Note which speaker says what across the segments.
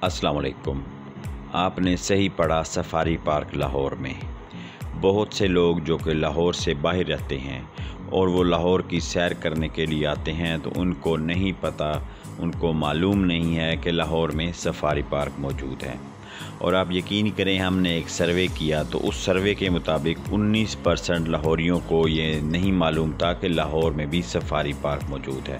Speaker 1: अस्सलाम वालेकुम। आपने सही पढ़ा सफारी पार्क लाहौर में। बहुत से लोग जो कि लाहौर से बाहर रहते हैं और वो लाहौर की सैर करने के लिए आते हैं तो उनको नहीं पता, उनको मालूम नहीं है कि लाहौर में सफारी पार्क मौजूद है। और आप यकीन करें, हमने एक सर्वे किया तो उस सर्वे के मुताबिक 19% लाहौरियों को ये नहीं मालूम था कि लाहौर में भी सफारी पार्क मौजूद है।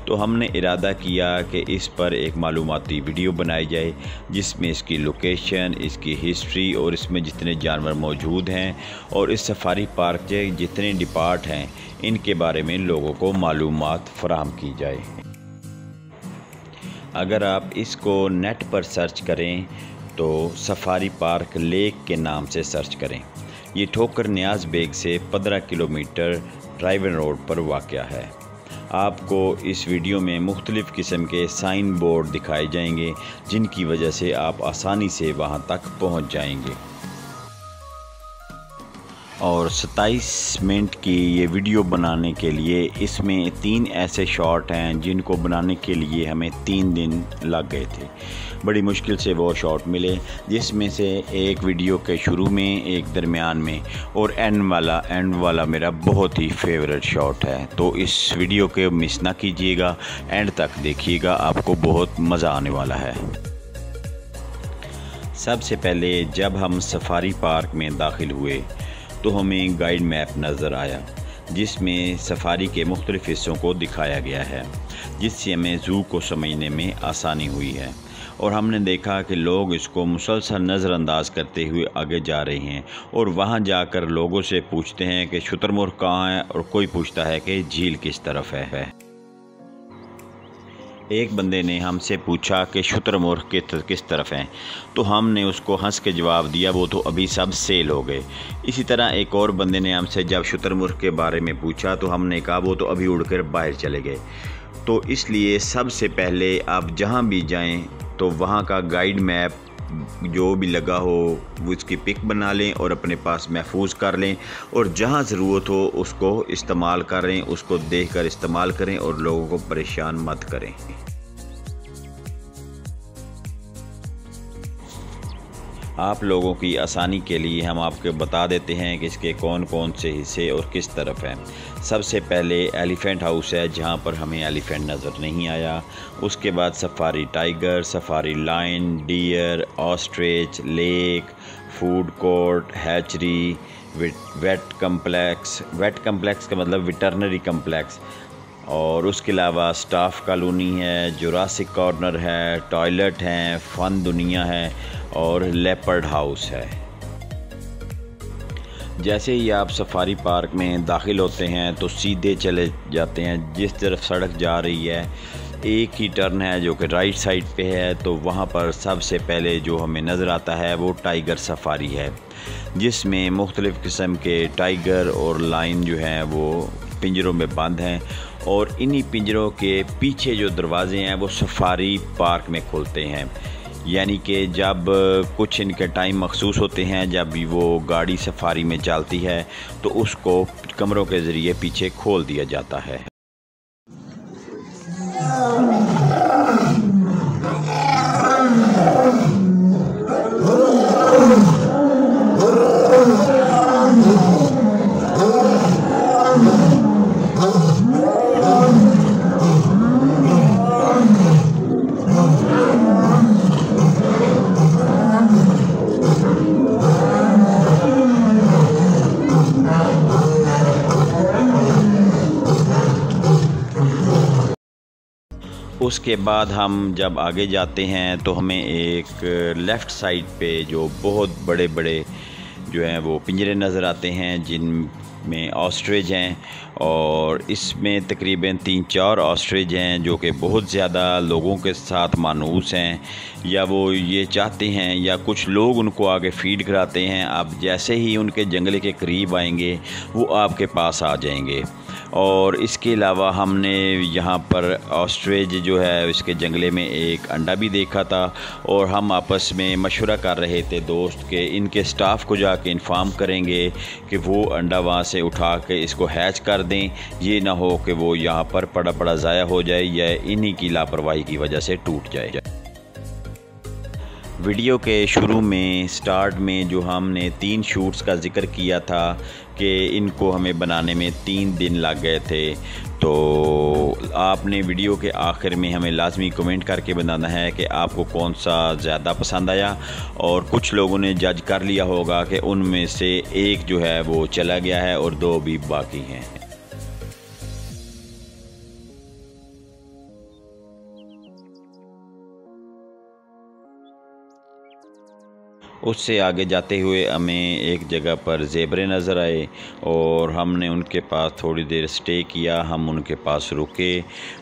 Speaker 1: तो हमने इरादा किया कि इस पर एक मालूमाती वीडियो बनाई जाए जिसमें इसकी लोकेशन, इसकी हिस्ट्री और इसमें जितने जानवर मौजूद हैं और इस सफारी पार्क के जितने डिपार्ट हैं इनके बारे में लोगों को मालूमात फराहम की जाए। अगर आप इसको नेट पर सर्च करें तो सफारी पार्क लेक के नाम से सर्च करें। ये ठोकर नियाज बेग से 15 किलोमीटर ड्राइवन रोड पर वाक़या है। आपको इस वीडियो में मुख्तलिफ़ किस्म के साइन बोर्ड दिखाए जाएंगे जिनकी वजह से आप आसानी से वहां तक पहुंच जाएंगे। और 27 मिनट की ये वीडियो बनाने के लिए इसमें 3 ऐसे शॉट हैं जिनको बनाने के लिए हमें 3 दिन लग गए थे। बड़ी मुश्किल से वो शॉट मिले, जिसमें से एक वीडियो के शुरू में, एक दरमियान में और एंड वाला मेरा बहुत ही फेवरेट शॉट है। तो इस वीडियो के मिस ना कीजिएगा, एंड तक देखिएगा, आपको बहुत मज़ा आने वाला है। सबसे पहले जब हम सफारी पार्क में दाखिल हुए तो हमें गाइड मैप नज़र आया जिसमें सफारी के मुख्तलिफ़ हिस्सों को दिखाया गया है, जिससे हमें ज़ू को समझने में आसानी हुई है। और हमने देखा कि लोग इसको मुसलसल नज़रअंदाज करते हुए आगे जा रहे हैं और वहाँ जाकर लोगों से पूछते हैं कि शुतुरमुर्ग कहाँ है और कोई पूछता है कि झील किस तरफ है। एक बंदे ने हमसे पूछा कि शुतुरमुर्ग किस तरफ हैं, तो हमने उसको हंस के जवाब दिया वो तो अभी सब सेल हो गए। इसी तरह एक और बंदे ने हमसे जब शुतुरमुर्ग के बारे में पूछा तो हमने कहा वो तो अभी उड़कर बाहर चले गए। तो इसलिए सबसे पहले आप जहां भी जाएं तो वहां का गाइड मैप जो भी लगा हो वो उसकी पिक बना लें और अपने पास महफूज कर लें, और जहां ज़रूरत हो उसको इस्तेमाल करें, उसको देखकर इस्तेमाल करें और लोगों को परेशान मत करें। आप लोगों की आसानी के लिए हम आपको बता देते हैं कि इसके कौन कौन से हिस्से और किस तरफ हैं। सबसे पहले एलिफेंट हाउस है जहां पर हमें एलिफेंट नज़र नहीं आया। उसके बाद safari tiger, safari lion, deer, ostrich, lake, food court, hatchery, vet complex का मतलब वेटरनरी कम्प्लेक्स, और उसके अलावा स्टाफ कॉलोनी है, जुरासिक कॉर्नर है, टॉयलेट हैं, फन दुनिया है और लेपर्ड हाउस है। जैसे ही आप सफारी पार्क में दाखिल होते हैं तो सीधे चले जाते हैं, जिस तरफ सड़क जा रही है एक ही टर्न है जो कि राइट साइड पे है। तो वहाँ पर सबसे पहले जो हमें नज़र आता है वो टाइगर सफारी है, जिसमें मुख्तलिफ़ किस्म के टाइगर और लायन जो हैं वो पिंजरों में बंद हैं, और इन्हीं पिंजरों के पीछे जो दरवाजे हैं वो सफारी पार्क में खुलते हैं। यानी कि जब कुछ इनके टाइम मखसूस होते हैं, जब भी वो गाड़ी सफारी में चलती है तो उसको कमरों के ज़रिए पीछे खोल दिया जाता है। उसके बाद हम जब आगे जाते हैं तो हमें एक लेफ़्ट साइड पे जो बहुत बड़े बड़े जो हैं वो पिंजरे नज़र आते हैं जिनमें ऑस्ट्रिच हैं, और इसमें तकरीबन 3-4 ऑस्ट्रिच हैं जो कि बहुत ज़्यादा लोगों के साथ मानूस हैं, या वो ये चाहते हैं या कुछ लोग उनको आगे फीड कराते हैं। आप जैसे ही उनके जंगले के करीब आएंगे वो आपके पास आ जाएंगे। और इसके अलावा हमने यहाँ पर ऑस्ट्रिच जो है इसके जंगले में एक अंडा भी देखा था, और हम आपस में मशवरा कर रहे थे दोस्त के इनके स्टाफ को जाके इन्फॉर्म करेंगे कि वो अंडा वहाँ से उठा के इसको हैच कर दें, ये ना हो कि वो यहाँ पर पड़ा ज़ाया हो जाए या इन्हीं की लापरवाही की वजह से टूट जाए। वीडियो के शुरू में स्टार्ट में जो हमने 3 शूट्स का ज़िक्र किया था कि इनको हमें बनाने में 3 दिन लग गए थे, तो आपने वीडियो के आखिर में हमें लाजमी कमेंट करके बताना है कि आपको कौन सा ज़्यादा पसंद आया। और कुछ लोगों ने जज कर लिया होगा कि उनमें से एक जो है वो चला गया है और 2 भी बाकी हैं। उससे आगे जाते हुए हमें एक जगह पर ज़ेबरे नज़र आए और हमने उनके पास थोड़ी देर स्टे किया। हम उनके पास रुके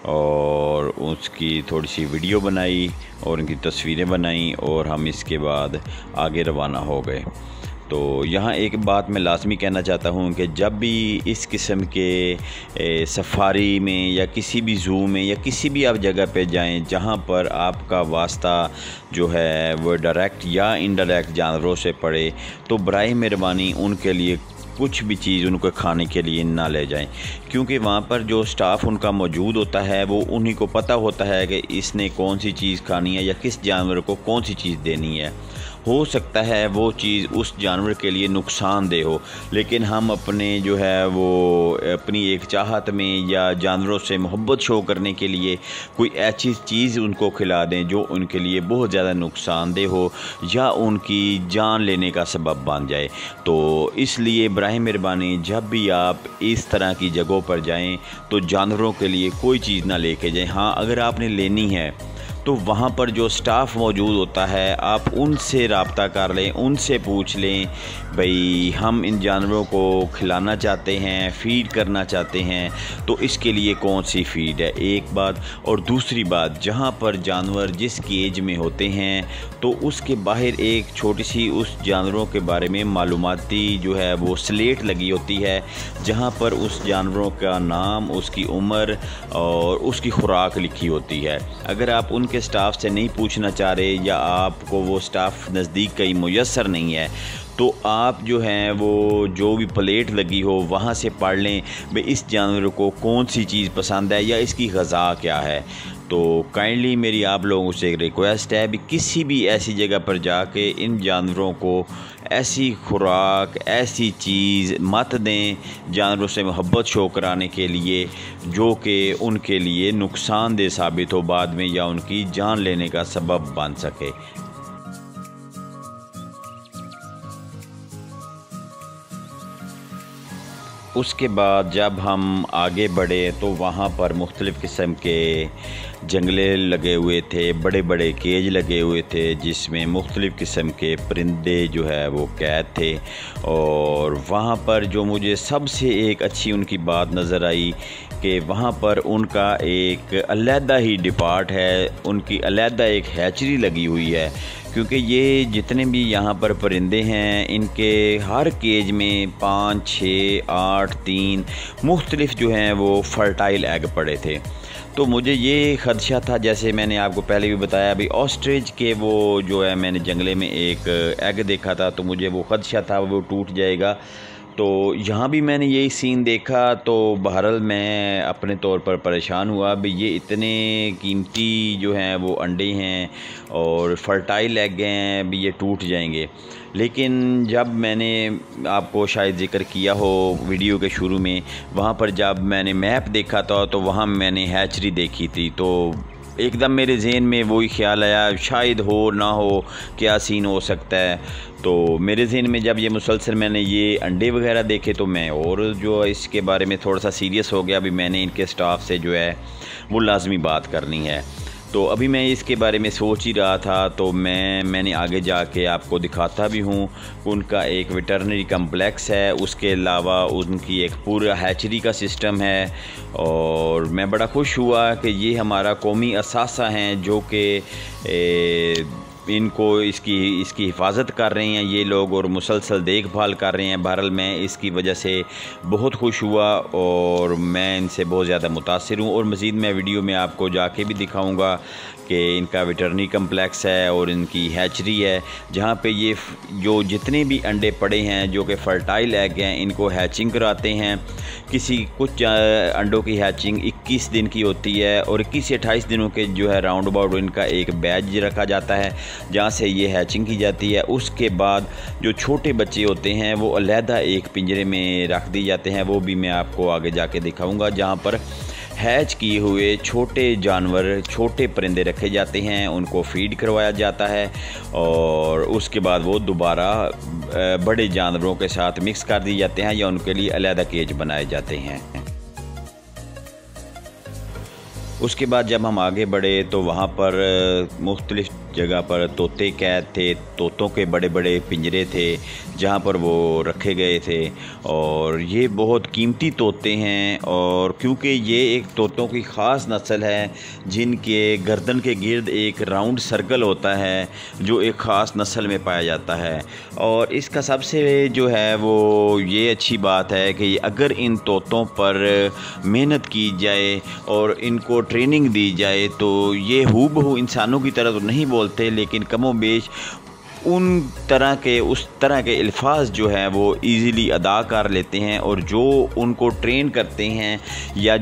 Speaker 1: और उसकी थोड़ी सी वीडियो बनाई और उनकी तस्वीरें बनाई और हम इसके बाद आगे रवाना हो गए। तो यहाँ एक बात मैं लाजमी कहना चाहता हूँ कि जब भी इस किस्म के सफारी में या किसी भी ज़ू में या किसी भी आप जगह पे जाएं जहाँ पर आपका वास्ता जो है वो डायरेक्ट या इनडायरेक्ट जानवरों से पड़े, तो बराए मेहरबानी उनके लिए कुछ भी चीज़ उनको खाने के लिए ना ले जाएं, क्योंकि वहाँ पर जो स्टाफ उनका मौजूद होता है वो उन्हीं को पता होता है कि इसने कौन सी चीज़ खानी है या किस जानवर को कौन सी चीज़ देनी है। हो सकता है वो चीज़ उस जानवर के लिए नुकसानदेह हो, लेकिन हम अपने जो है वो अपनी एक चाहत में या जानवरों से मोहब्बत शो करने के लिए कोई ऐसी चीज़ उनको खिला दें जो उनके लिए बहुत ज़्यादा नुकसानदेह हो या उनकी जान लेने का सबब बन जाए। तो इसलिए बराए मेहरबानी जब भी आप इस तरह की जगहों पर जाएं तो जानवरों के लिए कोई चीज़ ना लेके जाएं। हाँ, अगर आपने लेनी है तो वहाँ पर जो स्टाफ मौजूद होता है आप उनसे रब्ता कर लें, उनसे पूछ लें भाई हम इन जानवरों को खिलाना चाहते हैं, फ़ीड करना चाहते हैं, तो इसके लिए कौन सी फ़ीड है, एक बात। और दूसरी बात, जहाँ पर जानवर जिस केज में होते हैं तो उसके बाहर एक छोटी सी उस जानवरों के बारे में मालूमाती जो है वो स्लेट लगी होती है, जहाँ पर उस जानवरों का नाम, उसकी उम्र और उसकी खुराक लिखी होती है। अगर आप उनके स्टाफ से नहीं पूछना चाह रहे या आपको वो स्टाफ नज़दीक कहीं मुयस्सर नहीं है, तो आप जो हैं वो जो भी प्लेट लगी हो वहाँ से पढ़ लें भाई इस जानवर को कौन सी चीज़ पसंद है या इसकी ग़ज़ा क्या है। तो काइंडली मेरी आप लोगों से एक रिक्वेस्ट है भी किसी भी ऐसी जगह पर जाके इन जानवरों को ऐसी खुराक, ऐसी चीज़ मत दें जानवरों से मोहब्बत शो कराने के लिए जो कि उनके लिए नुकसानदेह साबित हो बाद में या उनकी जान लेने का सबब बन सके। उसके बाद जब हम आगे बढ़े तो वहाँ पर मुख्तलिफ़ किस्म के जंगले लगे हुए थे, बड़े बड़े केज लगे हुए थे जिसमें मुख्तलिफ़ किस्म के परिंदे जो है वो कैद थे। और वहाँ पर जो मुझे सबसे एक अच्छी उनकी बात नज़र आई कि वहाँ पर उनका एक अलहदा ही डिपार्ट है, उनकी अलहदा एक हैचरी लगी हुई है, क्योंकि ये जितने भी यहाँ पर परिंदे हैं इनके हर केज में 5, 6, 8, 3 मुख्तलिफ़ जो हैं वो फर्टाइल एग पड़े थे। तो मुझे ये ख़दशा था, जैसे मैंने आपको पहले भी बताया भी ऑस्ट्रिच के वो जो है मैंने जंगले में एक एग देखा था, तो मुझे वो ख़दशा था वो टूट जाएगा। तो यहाँ भी मैंने यही सीन देखा, तो बहरहाल मैं अपने तौर पर परेशान हुआ भी ये इतने कीमती जो हैं वो अंडे हैं और फर्टाइल एग हैं भी ये टूट जाएंगे। लेकिन जब मैंने आपको शायद ज़िक्र किया हो वीडियो के शुरू में, वहाँ पर जब मैंने मैप देखा था तो वहाँ मैंने हैचरी देखी थी, तो एकदम मेरे जहन में वही ख्याल आया शायद हो ना हो, क्या सीन हो सकता है। तो मेरे जहन में जब ये मुसलसल मैंने ये अंडे वगैरह देखे तो मैं और जो इसके बारे में थोड़ा सा सीरियस हो गया, अभी मैंने इनके स्टाफ से जो है वो लाजमी बात करनी है। तो अभी मैं इसके बारे में सोच ही रहा था, तो मैंने आगे जाके आपको दिखाता भी हूँ। उनका एक वेटरनरी कम्प्लेक्स है, उसके अलावा उनकी एक पूरा हैचरी का सिस्टम है। और मैं बड़ा खुश हुआ कि ये हमारा कौमी असासा हैं जो कि इनको इसकी हिफाजत कर रहे हैं ये लोग और मुसलसल देखभाल कर रहे हैं। बहरहाल मैं इसकी वजह से बहुत खुश हुआ और मैं इनसे बहुत ज़्यादा मुतासिर हूँ। और मज़ीद मैं वीडियो में आपको जाके भी दिखाऊंगा कि इनका वेटरनरी कम्प्लेक्स है और इनकी हैचरी है, जहाँ पे ये जो जितने भी अंडे पड़े हैं जो कि फर्टाइल एग हैं इनको हैचिंग कराते हैं। कुछ अंडों की हैचिंग 21 दिन की होती है और 21 से 28 दिनों के जो है राउंड अबाउट इनका एक बैच रखा जाता है जहाँ से ये हैचिंग की जाती है। उसके बाद जो छोटे बच्चे होते हैं वो अलहदा एक पिंजरे में रख दिए जाते हैं, वो भी मैं आपको आगे जाके दिखाऊंगा, जहाँ पर हैच किए हुए छोटे जानवर, छोटे परिंदे रखे जाते हैं, उनको फीड करवाया जाता है और उसके बाद वो दोबारा बड़े जानवरों के साथ मिक्स कर दिए जाते हैं या उनके लिए अलहदा केज बनाए जाते हैं। उसके बाद जब हम आगे बढ़े तो वहाँ पर मुख्तलिफ़ जगह पर तोते कैद थे, तोतों के बड़े बड़े पिंजरे थे जहाँ पर वो रखे गए थे और ये बहुत कीमती तोते हैं और क्योंकि ये एक तोतों की ख़ास नस्ल है जिनके गर्दन के गिर्द एक राउंड सर्कल होता है जो एक ख़ास नस्ल में पाया जाता है। और इसका सबसे जो है वो ये अच्छी बात है कि अगर इन तोतों पर मेहनत की जाए और इनको ट्रेनिंग दी जाए तो ये हूबहू इंसानों की तरह तो नहीं बोलते, लेकिन कमो बेश उस तरह के अल्फाज जो हैं वो इजीली अदा कर लेते हैं और जो उनको ट्रेन करते हैं या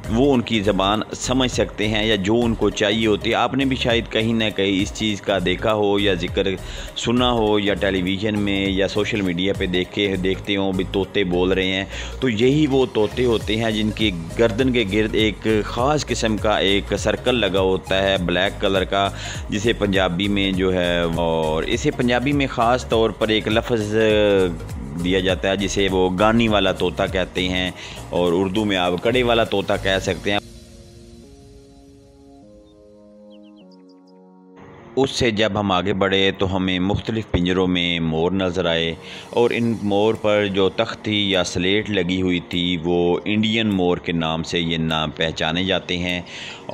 Speaker 1: वो उनकी ज़बान समझ सकते हैं या जो उनको चाहिए होती है। आपने भी शायद कहीं ना कहीं इस चीज़ का देखा हो या जिक्र सुना हो या टेलीविज़न में या सोशल मीडिया पे देखते हो भी तोते बोल रहे हैं, तो यही वो तोते होते हैं जिनकी गर्दन के गिर्द एक ख़ास किस्म का एक सर्कल लगा होता है ब्लैक कलर का, जिसे पंजाबी में जो है, और इसे पंजाबी में ख़ास तौर पर एक लफ्ज़ दिया जाता है जिसे वो गानी वाला तोता कहते हैं और उर्दू में आप कड़े वाला तोता कह सकते हैं। उससे जब हम आगे बढ़े तो हमें मुख्तलिफ़ पिंजरों में मोर नज़र आए और इन मोर पर जो तख्ती या स्लेट लगी हुई थी वो इंडियन मोर के नाम से ये नाम पहचाने जाते हैं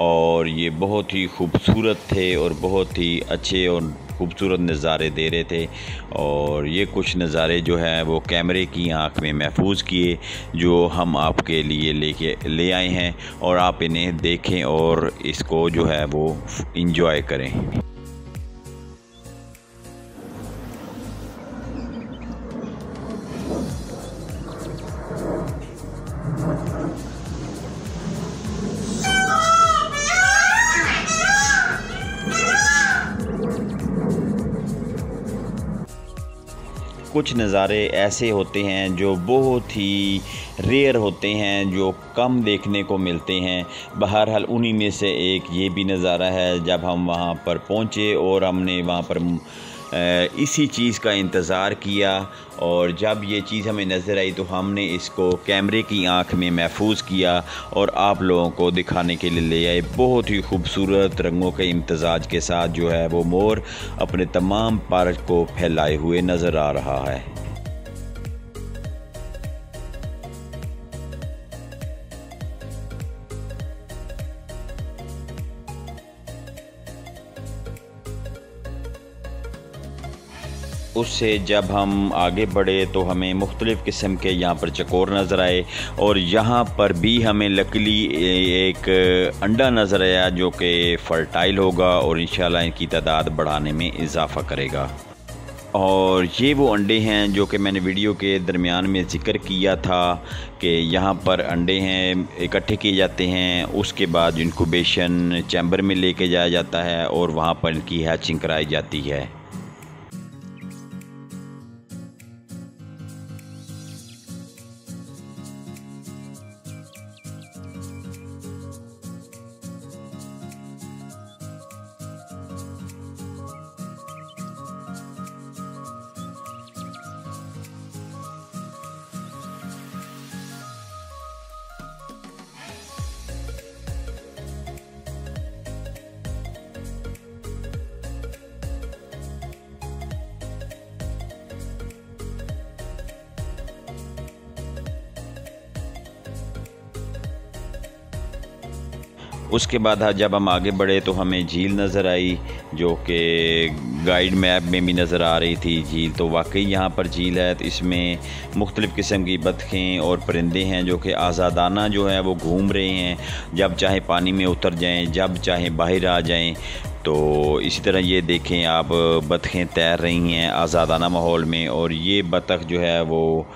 Speaker 1: और ये बहुत ही खूबसूरत थे और बहुत ही अच्छे और खूबसूरत नज़ारे दे रहे थे। और ये कुछ नज़ारे जो है वो कैमरे की आँख में महफूज किए जो हम आपके लिए ले आए हैं और आप इन्हें देखें और इसको जो है वो इंजॉय करें। कुछ नज़ारे ऐसे होते हैं जो बहुत ही रेयर होते हैं, जो कम देखने को मिलते हैं। बहरहाल उन्हीं में से एक ये भी नज़ारा है जब हम वहाँ पर पहुँचे और हमने वहाँ पर इसी चीज़ का इंतज़ार किया और जब ये चीज़ हमें नज़र आई तो हमने इसको कैमरे की आँख में महफूज किया और आप लोगों को दिखाने के लिए ले आए। बहुत ही खूबसूरत रंगों के इम्तज़ाज के साथ जो है वो मोर अपने तमाम पर को फैलाए हुए नज़र आ रहा है। उससे जब हम आगे बढ़े तो हमें मुख्तलिफ़ किस्म के यहाँ पर चकोर नज़र आए और यहाँ पर भी हमें लकीली एक अंडा नज़र आया जो कि फ़र्टाइल होगा और इंशाल्लाह इनकी तादाद बढ़ाने में इजाफ़ा करेगा। और ये वो अंडे हैं जो कि मैंने वीडियो के दरमियान में ज़िक्र किया था कि यहाँ पर अंडे हैं इकट्ठे किए जाते हैं, उसके बाद इंक्यूबेशन चैम्बर में लेके जाया जाता है और वहाँ पर इनकी हैचिंग कराई जाती है। उसके बाद जब हम आगे बढ़े तो हमें झील नज़र आई जो कि गाइड मैप में भी नज़र आ रही थी झील। तो वाकई यहाँ पर झील है, तो इसमें मुख्तलिफ़ किस्म की बतखें और परिंदे हैं जो कि आज़ादाना जो है वो घूम रहे हैं, जब चाहे पानी में उतर जाएं, जब चाहे बाहर आ जाएं। तो इसी तरह ये देखें आप, बतखें तैर रही हैं आज़ादाना माहौल में और ये बतख जो है वो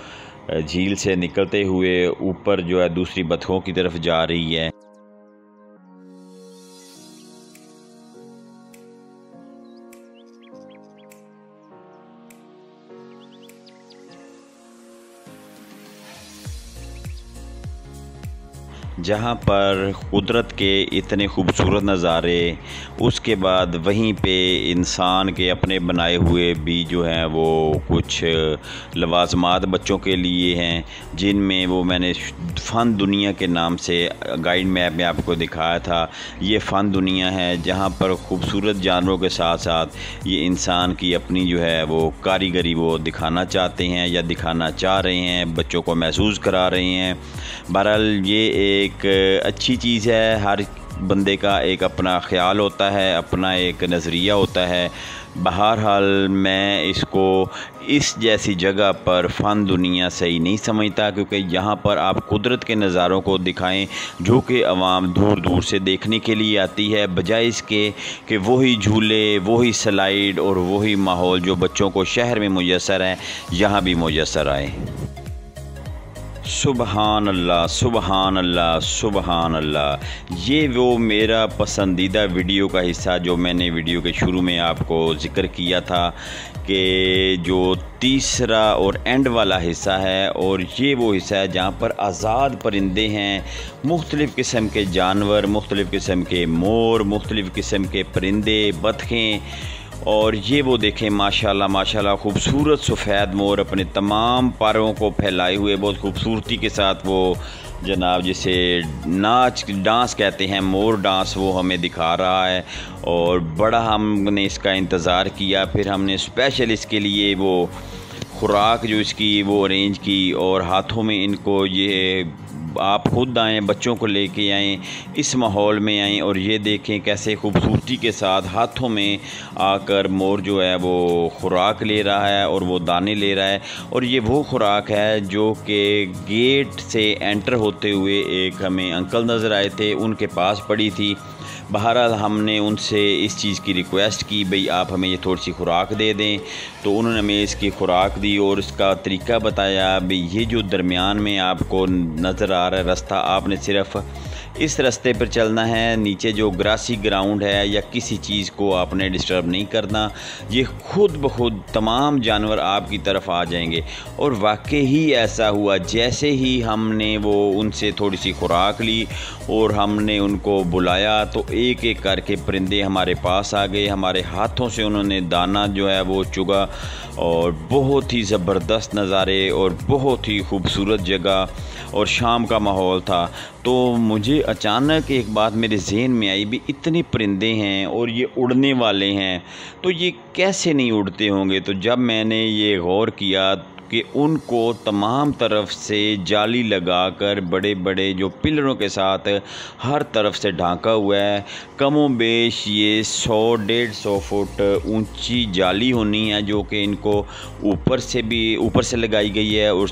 Speaker 1: झील से निकलते हुए ऊपर जो है दूसरी बतखों की तरफ जा रही है। जहाँ पर कुदरत के इतने खूबसूरत नज़ारे, उसके बाद वहीं पे इंसान के अपने बनाए हुए भी जो हैं वो कुछ लवाजमात बच्चों के लिए हैं, जिनमें वो मैंने फ़न दुनिया के नाम से गाइड मैप में आपको दिखाया था। ये फ़न दुनिया है जहाँ पर खूबसूरत जानवरों के साथ साथ ये इंसान की अपनी जो है वो कारीगरी वो दिखाना चाहते हैं या दिखाना चाह रहे हैं, बच्चों को महसूस करा रहे हैं। बहरहाल ये एक अच्छी चीज़ है। हर बंदे का एक अपना ख़्याल होता है, अपना एक नज़रिया होता है। बहरहाल मैं इसको इस जैसी जगह पर फ़न दुनिया सही नहीं समझता, क्योंकि यहाँ पर आप कुदरत के नज़ारों को दिखाएं जो कि आवाम दूर दूर से देखने के लिए आती है, बजाय इसके कि वही झूले, वही स्लाइड और वही माहौल जो बच्चों को शहर में मुयस्सर है यहाँ भी मुयस्सर आए। सुबहान अल्लाह, सुबहान अल्लाह, सुबहान अल्लाह। ये वो मेरा पसंदीदा वीडियो का हिस्सा जो मैंने वीडियो के शुरू में आपको ज़िक्र किया था कि जो तीसरा और एंड वाला हिस्सा है, और ये वो हिस्सा है जहाँ पर आज़ाद परिंदे हैं, मुख्तलिफ़ किस्म के जानवर, मुख्तलिफ़ किस्म के मोर, मुख्तलिफ़ किस्म के परिंदे, बतखें। और ये वो देखें माशाल्लाह माशाल्लाह खूबसूरत सफ़ेद मोर अपने तमाम पारों को फैलाए हुए बहुत खूबसूरती के साथ वो जनाब जिसे नाच डांस कहते हैं, मोर डांस, वो हमें दिखा रहा है। और बड़ा हमने इसका इंतज़ार किया, फिर हमने स्पेशल इसके लिए वो खुराक जो इसकी वो अरेंज की, और हाथों में इनको ये आप खुद आएँ, बच्चों को लेके आएँ, इस माहौल में आएँ और ये देखें कैसे खूबसूरती के साथ हाथों में आकर मोर जो है वो खुराक ले रहा है और वो दाने ले रहा है। और ये वो खुराक है जो कि गेट से एंटर होते हुए एक हमें अंकल नज़र आए थे, उनके पास पड़ी थी। बहरहाल हमने उनसे इस चीज़ की रिक्वेस्ट की, भाई आप हमें ये थोड़ी सी खुराक दे दें, तो उन्होंने हमें इसकी खुराक दी और इसका तरीका बताया। भाई ये जो दरमियान में आपको नज़र आ रहा है रास्ता, आपने सिर्फ़ इस रास्ते पर चलना है, नीचे जो ग्रासी ग्राउंड है या किसी चीज़ को आपने डिस्टर्ब नहीं करना, ये खुद ब खुद तमाम जानवर आपकी तरफ आ जाएंगे। और वाकई ही ऐसा हुआ, जैसे ही हमने वो उनसे थोड़ी सी खुराक ली और हमने उनको बुलाया तो एक एक करके परिंदे हमारे पास आ गए, हमारे हाथों से उन्होंने दाना जो है वो चुगा। और बहुत ही ज़बरदस्त नज़ारे और बहुत ही खूबसूरत जगह और शाम का माहौल था। तो मुझे अचानक एक बात मेरे ज़हन में आई, भी इतने परिंदे हैं और ये उड़ने वाले हैं, तो ये कैसे नहीं उड़ते होंगे। तो जब मैंने ये गौर किया कि उनको तमाम तरफ से जाली लगाकर बड़े बड़े जो पिलरों के साथ हर तरफ से ढांका हुआ है, कमो बेश ये 100-150 फुट ऊंची जाली होनी है जो कि इनको ऊपर से लगाई गई है। और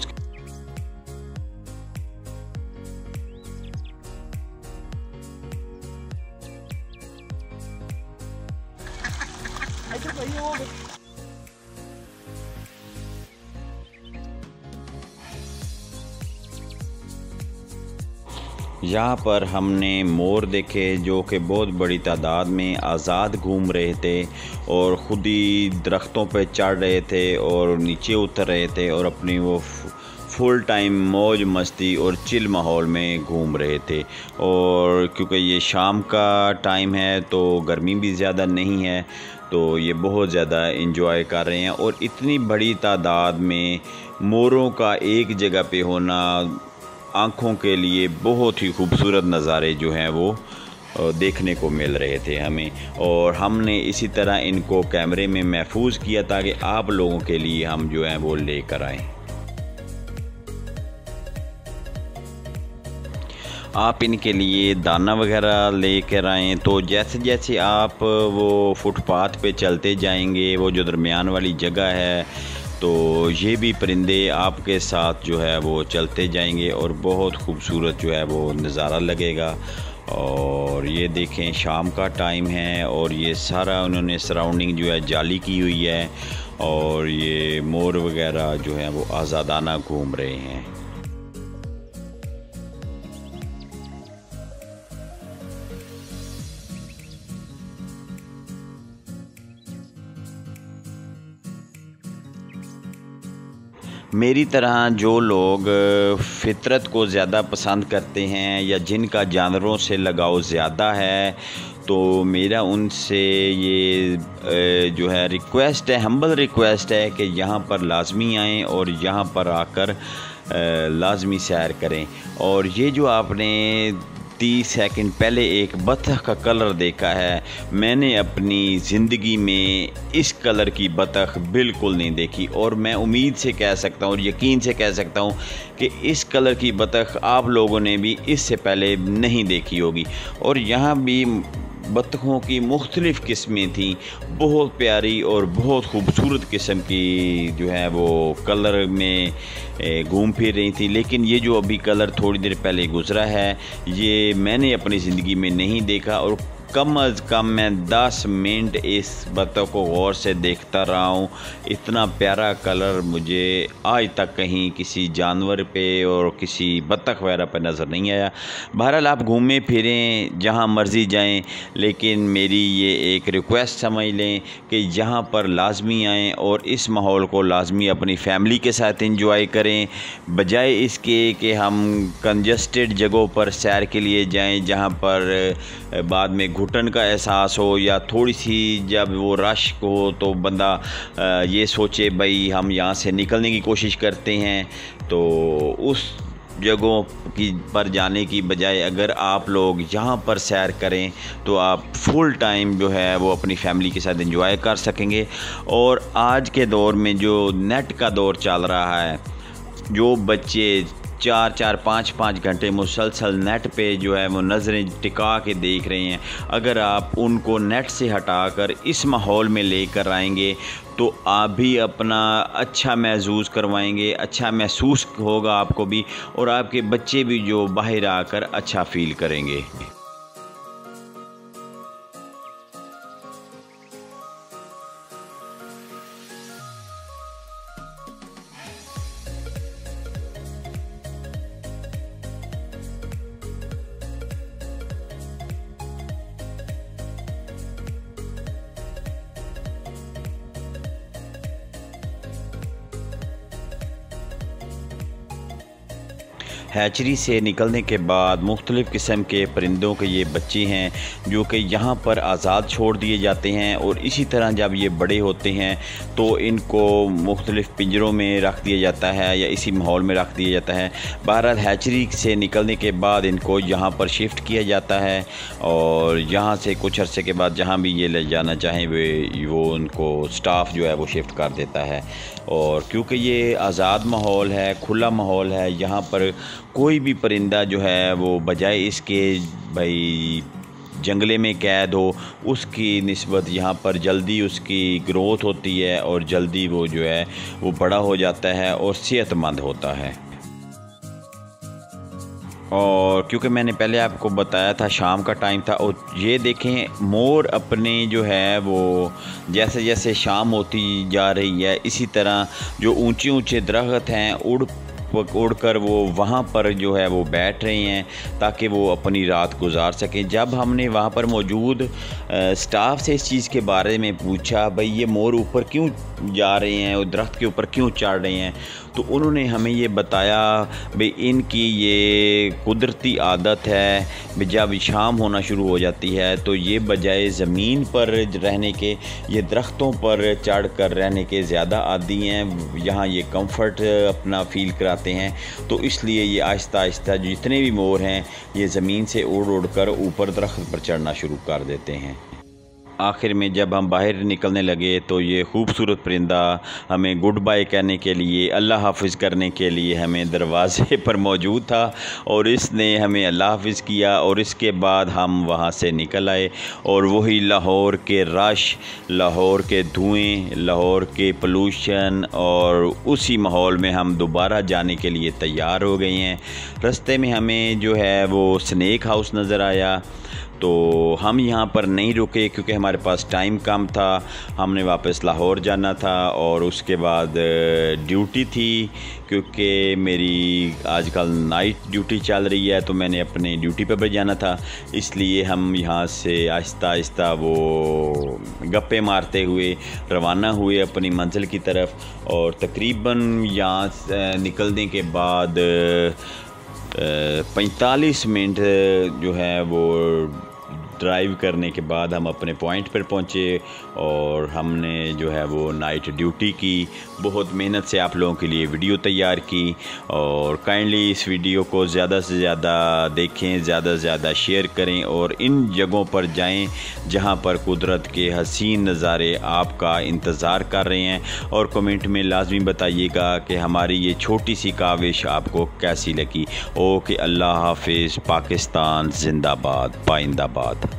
Speaker 1: यहाँ पर हमने मोर देखे जो कि बहुत बड़ी तादाद में आज़ाद घूम रहे थे और ख़ुद ही दरख्तों पे चढ़ रहे थे और नीचे उतर रहे थे और अपनी वो फुल टाइम मौज मस्ती और चिल माहौल में घूम रहे थे। और क्योंकि ये शाम का टाइम है तो गर्मी भी ज़्यादा नहीं है, तो ये बहुत ज़्यादा इंजॉय कर रहे हैं। और इतनी बड़ी तादाद में मोरों का एक जगह पे होना आँखों के लिए बहुत ही खूबसूरत नज़ारे जो हैं वो देखने को मिल रहे थे हमें। और हमने इसी तरह इनको कैमरे में महफूज किया ताकि आप लोगों के लिए हम जो हैं वो लेकर आएँ। आप इनके लिए दाना वगैरह लेकर आएँ, तो जैसे जैसे आप वो फुटपाथ पे चलते जाएंगे, वो जो दरमियान वाली जगह है, तो ये भी परिंदे आपके साथ जो है वो चलते जाएंगे और बहुत खूबसूरत जो है वो नज़ारा लगेगा। और ये देखें शाम का टाइम है और ये सारा उन्होंने सराउंडिंग जो है जाली की हुई है और ये मोर वगैरह जो है वो आज़ादाना घूम रहे हैं। मेरी तरह जो लोग फ़ितरत को ज़्यादा पसंद करते हैं या जिनका जानवरों से लगाव ज़्यादा है, तो मेरा उनसे ये जो है रिक्वेस्ट है, हम्बल रिक्वेस्ट है कि यहाँ पर लाज़मी आएँ और यहाँ पर आकर लाज़मी सैर करें। और ये जो आपने 30 सेकंड पहले एक बतख का कलर देखा है, मैंने अपनी ज़िंदगी में इस कलर की बतख बिल्कुल नहीं देखी। और मैं उम्मीद से कह सकता हूँ और यकीन से कह सकता हूँ कि इस कलर की बतख आप लोगों ने भी इससे पहले नहीं देखी होगी। और यहाँ भी बतखों की मुख्तलिफ़ किस्में थीं, बहुत प्यारी और बहुत खूबसूरत किस्म की जो है वो कलर में घूम फिर रही थी। लेकिन ये जो अभी कलर थोड़ी देर पहले गुज़रा है, ये मैंने अपनी ज़िंदगी में नहीं देखा। और कम अज़ कम मैं 10 मिनट इस बतख को गौर से देखता रहा हूँ। इतना प्यारा कलर मुझे आज तक कहीं किसी जानवर पे और किसी बतख वगैरह पर नज़र नहीं आया। बहरहाल आप घूमें फिरें, जहाँ मर्ज़ी जाएं, लेकिन मेरी ये एक रिक्वेस्ट समझ लें कि यहाँ पर लाज़मी आएँ और इस माहौल को लाज़मी अपनी फ़ैमिली के साथ इंजॉय करें, बजाय इसके कि हम कंजस्टेड जगहों पर सैर के लिए जाएँ जहाँ पर बाद में घुटन का एहसास हो, या थोड़ी सी जब वो रश हो तो बंदा ये सोचे भाई हम यहाँ से निकलने की कोशिश करते हैं। तो उस जगहों की पर जाने की बजाय अगर आप लोग यहाँ पर सैर करें तो आप फुल टाइम जो है वो अपनी फैमिली के साथ एंजॉय कर सकेंगे। और आज के दौर में जो नेट का दौर चल रहा है, जो बच्चे 4-4, 5-5 घंटे मुसलसल नेट पे जो है वो नज़रें टिका के देख रहे हैं, अगर आप उनको नेट से हटाकर इस माहौल में लेकर आएंगे तो आप भी अपना अच्छा महसूस करवाएंगे, अच्छा महसूस होगा आपको भी, और आपके बच्चे भी जो बाहर आकर अच्छा फ़ील करेंगे। हैचरी से निकलने के बाद मुख्तलिफ़ किस्म के परिंदों के ये बच्चे हैं जो कि यहाँ पर आज़ाद छोड़ दिए जाते हैं। और इसी तरह जब ये बड़े होते हैं तो इनको मुख्तलिफ़ पिंजरों में रख दिया जाता है या इसी माहौल में रख दिया जाता है। बहरहाल हैचरी से निकलने के बाद इनको यहाँ पर शिफ्ट किया जाता है और यहाँ से कुछ अरसे के बाद जहाँ भी ये ले जाना चाहें वो उनको स्टाफ जो है वो शिफ्ट कर देता है। और क्योंकि ये आज़ाद माहौल है, खुला माहौल है, यहाँ पर कोई भी परिंदा जो है वो बजाय इसके भाई जंगले में कैद हो, उसकी निस्बत यहाँ पर जल्दी उसकी ग्रोथ होती है और जल्दी वो जो है वो बड़ा हो जाता है और सेहतमंद होता है। और क्योंकि मैंने पहले आपको बताया था शाम का टाइम था, और ये देखें मोर अपने जो है वो जैसे जैसे शाम होती जा रही है इसी तरह जो ऊंचे ऊंचे दरख्त हैं उड़कर वो वहाँ पर जो है वो बैठ रहे हैं ताकि वो अपनी रात गुजार सकें। जब हमने वहाँ पर मौजूद स्टाफ से इस चीज़ के बारे में पूछा भाई ये मोर ऊपर क्यों जा रहे हैं और दरख्त के ऊपर क्यों चढ़ रहे हैं, तो उन्होंने हमें ये बताया भाई इनकी ये कुदरती आदत है, जब शाम होना शुरू हो जाती है तो ये बजाय ज़मीन पर रहने के ये दरख्तों पर चढ़ कर रहने के ज़्यादा आदी हैं। यहाँ ये कंफर्ट अपना फ़ील कराते हैं, तो इसलिए ये आहिस्ता आहिस्ता जितने भी मोर हैं ये ज़मीन से उड़ कर ऊपर दरख्त पर चढ़ना शुरू कर देते हैं। आखिर में जब हम बाहर निकलने लगे तो ये खूबसूरत परिंदा हमें गुड बाय कहने के लिए, अल्लाह हाफ़िज़ करने के लिए हमें दरवाज़े पर मौजूद था और इसने हमें अल्लाह हाफ़िज़ किया। और इसके बाद हम वहाँ से निकल आए और वही लाहौर के रश, लाहौर के धुएँ, लाहौर के पोल्यूशन और उसी माहौल में हम दोबारा जाने के लिए तैयार हो गए हैं। रास्ते में हमें जो है वो स्नेक हाउस नज़र आया, तो हम यहाँ पर नहीं रुके क्योंकि हमारे पास टाइम कम था। हमने वापस लाहौर जाना था और उसके बाद ड्यूटी थी, क्योंकि मेरी आजकल नाइट ड्यूटी चल रही है तो मैंने अपने ड्यूटी पर भी जाना था। इसलिए हम यहाँ से आहिस्ता आहिस्ता वो गप्पे मारते हुए रवाना हुए अपनी मंजिल की तरफ। और तकरीबन यहाँ से निकलने के बाद 45 मिनट जो है वो ड्राइव करने के बाद हम अपने पॉइंट पर पहुँचे और हमने जो है वो नाइट ड्यूटी की। बहुत मेहनत से आप लोगों के लिए वीडियो तैयार की और काइंडली इस वीडियो को ज़्यादा से ज़्यादा देखें, ज़्यादा से ज़्यादा शेयर करें और इन जगहों पर जाएं जहां पर कुदरत के हसीन नज़ारे आपका इंतज़ार कर रहे हैं। और कमेंट में लाजमी बताइएगा कि हमारी ये छोटी सी काविश आपको कैसी लगी। ओके, अल्लाह हाफिज़। पाकिस्तान जिंदाबाद, पाइंदाबाद।